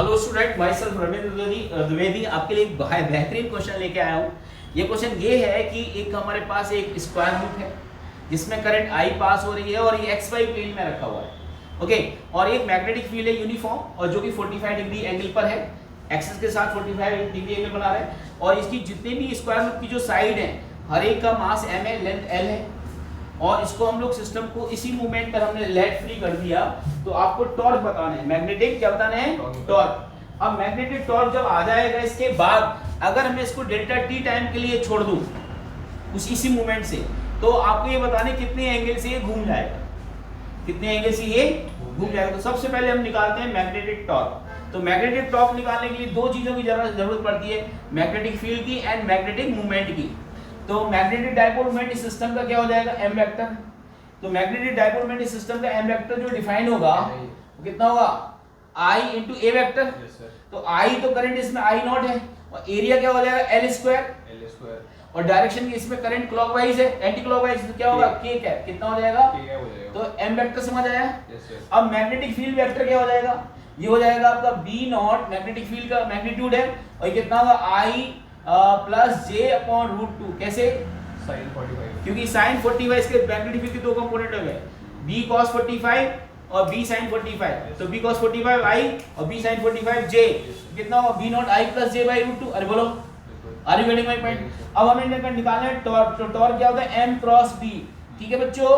Hello student, my self Ravindra Dwivedi आपके लिए एक बेहतरीन क्वेश्चन लेके आया हूँ। ये क्वेश्चन ये है कि एक हमारे पास एक स्क्वायर लूप है जिसमें करंट आई पास हो रही है और ये एक्स वाई प्लेन में रखा हुआ है, ओके। और एक मैग्नेटिक फील्ड है यूनिफॉर्म और जो कि 45 डिग्री एंगल पर है, एक्सिस के साथ 45 डिग्री एंगल बना रहा है। और इसकी जितने भी स्क्वायर लूप की जो साइड है, हर एक का मास m है, लेंथ l है। और इसको हम लोग सिस्टम को इसी मूवमेंट पर हमने लेट फ्री कर दिया। तो आपको टॉर्क बताना है, मैग्नेटिक क्या बताना है, टॉर्क। अब मैग्नेटिक टॉर्क जब आ जाएगा इसके बाद अगर मैं इसको डेल्टा टी टाइम के लिए छोड़ दूं इसी मूवमेंट से, तो आपको ये बताने कितने एंगल से ये घूम जाएगा, कितने एंगल से ये घूम जाएगा। तो सबसे पहले हम निकालते हैं मैग्नेटिक टॉर्क। तो मैग्नेटिक टॉर्क निकालने के लिए दो चीजों की जरूरत पड़ती है, मैग्नेटिक फील्ड की एंड मैग्नेटिक मूवमेंट की। तो मैग्नेटिक डायपोल मोमेंट इस सिस्टम का क्या हो जाएगा, m वेक्टर। तो मैग्नेटिक डायपोल मोमेंट इस सिस्टम का m वेक्टर जो डिफाइन होगा वो कितना होगा, I into a वेक्टर। तो I तो करंट इसमें I नॉट है और एरिया क्या हो जाएगा L स्क्वायर। और डायरेक्शन की इसमें करंट क्लॉकवाइज है, एंटी क्लॉकवाइज, तो क्या होगा K कैप, कितना हो जाएगा, तो m वेक्टर समझ आया। अब मैग्नेटिक फील्ड वेक्टर क्या हो जाएगा, ये हो जाएगा आपका B नॉट, मैग्नेटिक फील्ड का मैग्नीट्यूड है, और ये कितना होगा I plus J upon root 2। कैसे, sin 45, क्योंकि sin 45 इसके मैग्नेटिक फील्ड के दो कंपोनेंट हो गए, b cos 45 और b sin 45। तो b cos 45 i और b sin 45 j, कितना होगा b naught i plus j by root 2। अरे बोलो, are you getting my point. अब हमें निकालना है टॉर्क। तो टॉर्क क्या होता है, m क्रॉस b, ठीक है बच्चों।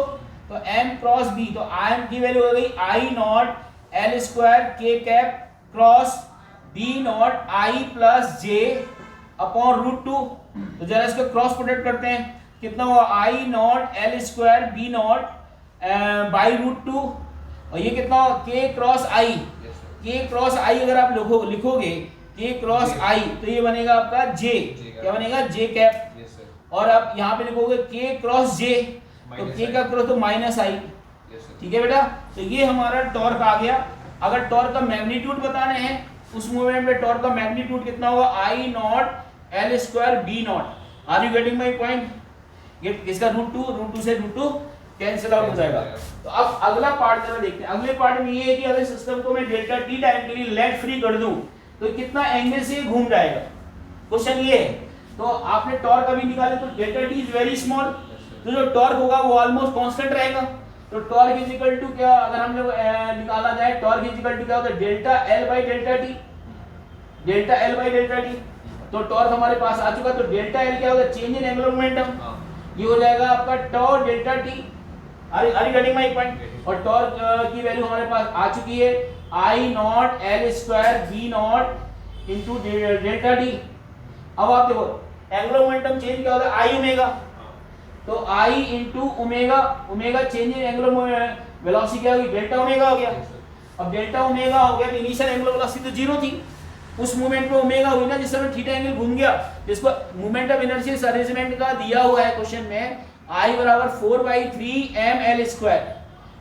तो m क्रॉस b, तो m की वैल्यू हो गई i naught l square k cap cross b naught i plus j upon root 2। तो जरा इसको क्रॉस प्रोडक्ट करते हैं, कितना हुआ I naught L square B naught by root 2, और ये कितना हुआ के क्रॉस आई। के क्रॉस आई अगर आप लिखोगे के क्रॉस आई, तो ये बनेगा आपका जे, क्या बनेगा, जे कैप। और आप यहाँ पे लिखोगे के क्रॉस जे, तो के का क्रॉस तो माइनस आई, ठीक है बेटा। तो ये हमारा टॉर्क आ गया। अगर टॉर्क का मैग्नीट्यूड बताने हैं, उस मूवमेंट में टॉर्क का मैग्नीट्यूड कितना होगा, I naught L square B naught. Are you getting my point. ये इसका रूट 2 से रूट 2 कैंसिल आउट हो जाएगा। तो अब अगला पार्ट जरा देखते हैं। अगले पार्ट में ये है कि अगर सिस्टम को मैं डेल्टा टी टाइम के लिए लेट फ्री कर दूं तो कितना एंगल से घूम जाएगा, क्वेश्चन ये है। तो आपने टॉर्क अभी निकाले, तो delta T is very small, तो जो टॉर्क होगा वो ऑलमोस्ट कांस्टेंट रहेगा। तो टॉर्क इज इक्वल टू क्या, अगर हम लोग निकाला जाए, टॉर्क इज इक्वल टू क्या होता है, delta L by delta T, delta L by delta T. तो टॉर्क हमारे पास आ चुका। तो डेल्टा एल क्या होगा, चेंज इन एंगुलर मोमेंटम, ये हो जाएगा आपका tau delta T. Are you getting my point. और टॉर्क की वैल्यू हमारे पास आ चुकी है, I naught L square B naught into delta T. अब आप देखो एंगुलर मोमेंटम चेंज क्या होता है, आई ओमेगा। तो आई into omega, omega change in angular velocity क्या होगी, डेल्टा ओमेगा हो गया। अब डेल्टा ओमेगा हो गया तो इनिशियल एंगुलर वेलोसिटी तो जीरो थी, उस मूवमेंट में ओमेगा हुई ना, जिस समय थीटा एंगल घूम गया, जिसको मोमेंट ऑफ इनर्शिया अरेंजमेंट का दिया हुआ है क्वेश्चन में, I बराबर 4/3 ml square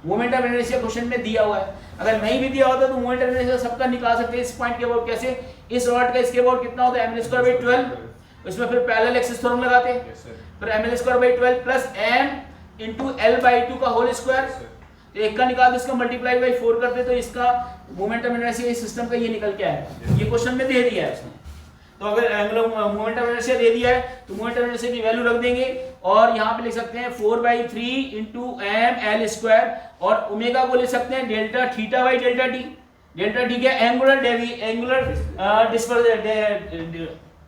moment of inertia question में दिया हुआ है। अगर नहीं भी दिया होता तो मोमेंट ऑफ इनर्शिया सबका निकाल सकते हैं इस पॉइंट के अबाउट। कैसे, इस रॉड का इसके अबाउट कितना होता है, ml स्क्वायर बाई 12। इसमें फिर पैरेलल एक्सिस थ्योरम लगाते हैं, फिर ml square by 12 plus m into l by 2 का होल स्क्वायर। तो एक का निकाल दो, इसका मल्टीप्लाई बाई 4 करते तो इसका मोमेंट ऑफ इनर्शिया इस सिस्टम का ये निकल के आएगा। ये क्वेश्चन में दे दिया है उसने। तो अगर एंगुलर मोमेंट ऑफ इनर्शिया दे दिया है तो मोमेंट ऑफ इनर्शिया की वैल्यू रख देंगे, और यहाँ पे लिख सकते हैं 4/3 इनटू m l स्क्वायर, और ओमेगा को ले सकते हैं delta theta by delta T. Delta T क्या, एंगुलर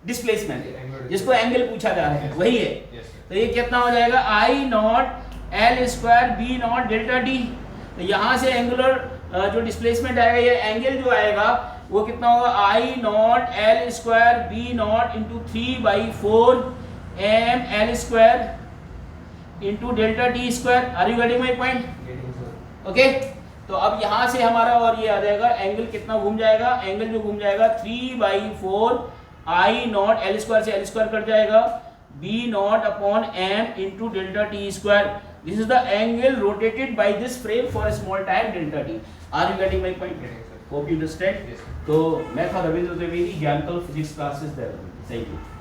डिस्प्लेसमेंट, जिसको एंगल पूछा जा रहा है वही है। तो ये कितना हो जाएगा, I naught L square B naught delta T. तो यहाँ से एंगुलर जो डिस्प्लेसमेंट आएगा, ये एंगल जो आएगा वो कितना होगा, I naught L square B naught into 3/4 M L square into delta T square. Are you getting my point, okay. तो अब यहाँ से हमारा और ये आ जाएगा, एंगल कितना घूम जाएगा, एंगल जो घूम जाएगा 3/4 आई नॉट एल स्क्वायर से एल स्क्वायर कट जाएगा, b not upon m into delta T square. This is the angle rotated by this frame for a small time delta t. Are you getting my point? Hope you understand. तो मैं था Ravindra Dwivedi, ज्ञानतल physics classes दे रहा हूँ। Thank you.